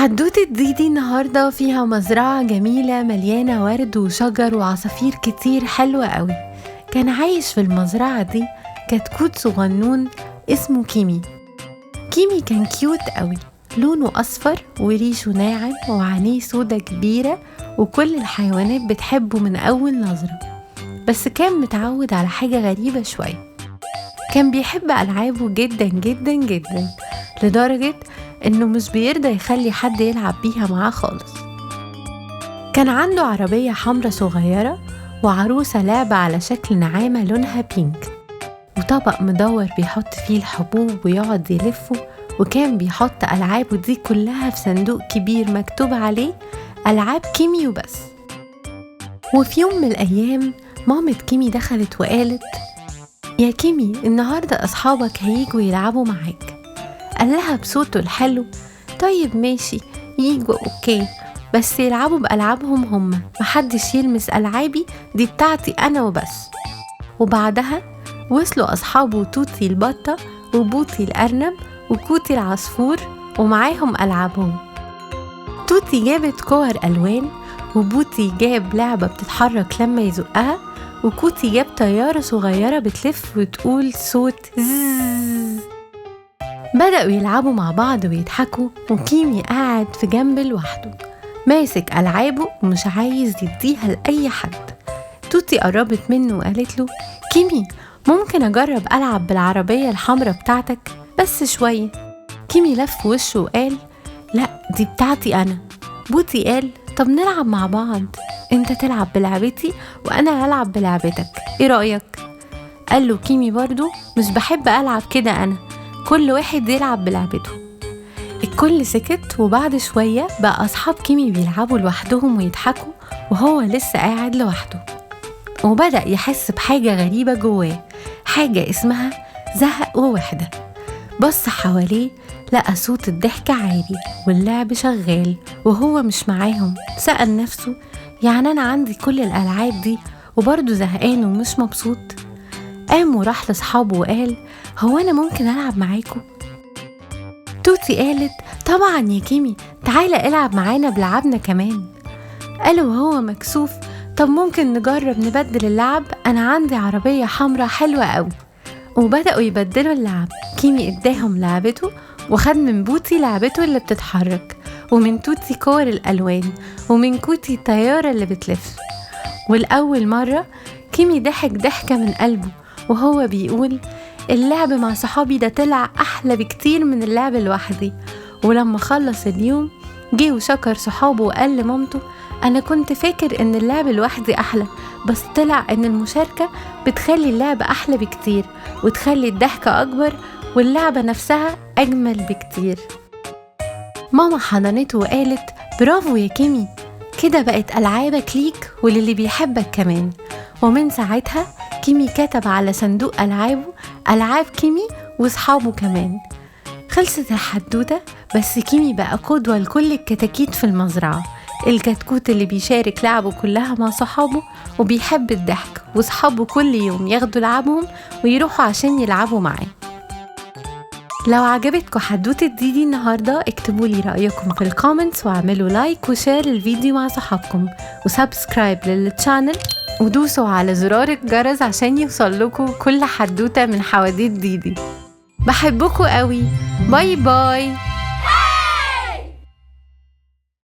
حدوتة ديدي النهاردة فيها مزرعة جميلة مليانة ورد وشجر وعصافير كتير حلوة قوي. كان عايش في المزرعة دي كتكوت صغنون اسمه كيمي. كيمي كان كيوت قوي، لونه أصفر وريشه ناعم وعينيه سودة كبيرة، وكل الحيوانات بتحبه من أول نظرة. بس كان متعود على حاجة غريبة شوية، كان بيحب ألعابه جدا جدا جدا لدرجة إنه مش بيرضى يخلي حد يلعب بيها معاه خالص. كان عنده عربية حمرا صغيرة وعروسة لعبة على شكل نعامة لونها بينك، وطبق مدور بيحط فيه الحبوب ويقعد يلفه، وكان بيحط ألعابه دي كلها في صندوق كبير مكتوب عليه ألعاب كيمي وبس. وفي يوم من الأيام مامة كيمي دخلت وقالت: يا كيمي، النهاردة أصحابك هيجوا يلعبوا معاك. قال لها بصوته الحلو: طيب ماشي، ييجوا أوكي، بس يلعبوا بألعابهم هم، محدش يلمس ألعابي، دي بتاعتي أنا وبس. وبعدها وصلوا أصحابه توتي البطة وبوتي الأرنب وكوتي العصفور ومعاهم ألعابهم. توتي جابت كور ألوان، وبوتي جاب لعبة بتتحرك لما يزقها، وكوتي جاب طيارة صغيرة بتلف وتقول صوت زzzz. بدأوا يلعبوا مع بعض ويضحكوا، وكيمي قاعد في جنب لوحده ماسك ألعابه ومش عايز يديها لأي حد. توتي قربت منه وقالت له: كيمي، ممكن أجرب ألعب بالعربية الحمراء بتاعتك بس شوية؟ كيمي لف وشه وقال: لا، دي بتاعتي أنا. بوتي قال: طب نلعب مع بعض، انت تلعب بلعبتي وأنا ألعب بلعبتك، ايه رأيك؟ قال له كيمي برضو: مش بحب ألعب كده، أنا كل واحد يلعب بلعبته. الكل سكت، وبعد شوية بقى أصحاب كيمي بيلعبوا لوحدهم ويضحكوا وهو لسه قاعد لوحده. وبدأ يحس بحاجة غريبة جواه، حاجة اسمها زهق ووحدة. بص حواليه لقى صوت الضحك عالي واللعب شغال وهو مش معاهم. سأل نفسه: يعني أنا عندي كل الألعاب دي وبرضه زهقان ومش مبسوط؟ قام وراح لأصحابه وقال: هو أنا ممكن ألعب معاكم؟ توتي قالت: طبعا يا كيمي، تعالى العب معانا بلعبنا كمان. قالوا وهو مكسوف: طب ممكن نجرب نبدل اللعب، أنا عندي عربية حمراء حلوة قوي. وبدأوا يبدلوا اللعب. كيمي اداهم لعبته، وخد من بوتي لعبته اللي بتتحرك، ومن توتي كور الألوان، ومن كوتي الطيارة اللي بتلف. والأول مرة كيمي ضحك ضحكة من قلبه وهو بيقول: اللعب مع صحابي ده طلع أحلى بكتير من اللعب لوحدي. ولما خلص اليوم جه وشكر صحابه وقال لمامته: أنا كنت فاكر إن اللعب لوحدي أحلى، بس طلع إن المشاركة بتخلي اللعب أحلى بكتير وتخلي الضحكة أكبر واللعبة نفسها أجمل بكتير. ماما حضنته وقالت: برافو يا كيمي، كده بقت ألعابك ليك وللي بيحبك كمان. ومن ساعتها كيمي كتب على صندوق ألعابه ألعاب كيمي وصحابه كمان. خلصت الحدوتة، بس كيمي بقى قدوة لكل الكتاكيت في المزرعة، الكتكوت اللي بيشارك لعبه كلها مع صحابه وبيحب الضحك، وصحابه كل يوم ياخدوا لعبهم ويروحوا عشان يلعبوا معاه. لو عجبتكم حدوتة ديدي النهاردة اكتبوا لي رأيكم في الكومنتس، واعملوا لايك وشير الفيديو مع صحابكم، وسبسكرايب للتشانل، ودوسوا على زرار الجرس عشان يوصلكوا كل حدوتة من حواديت ديدي. بحبكوا قوي، باي باي.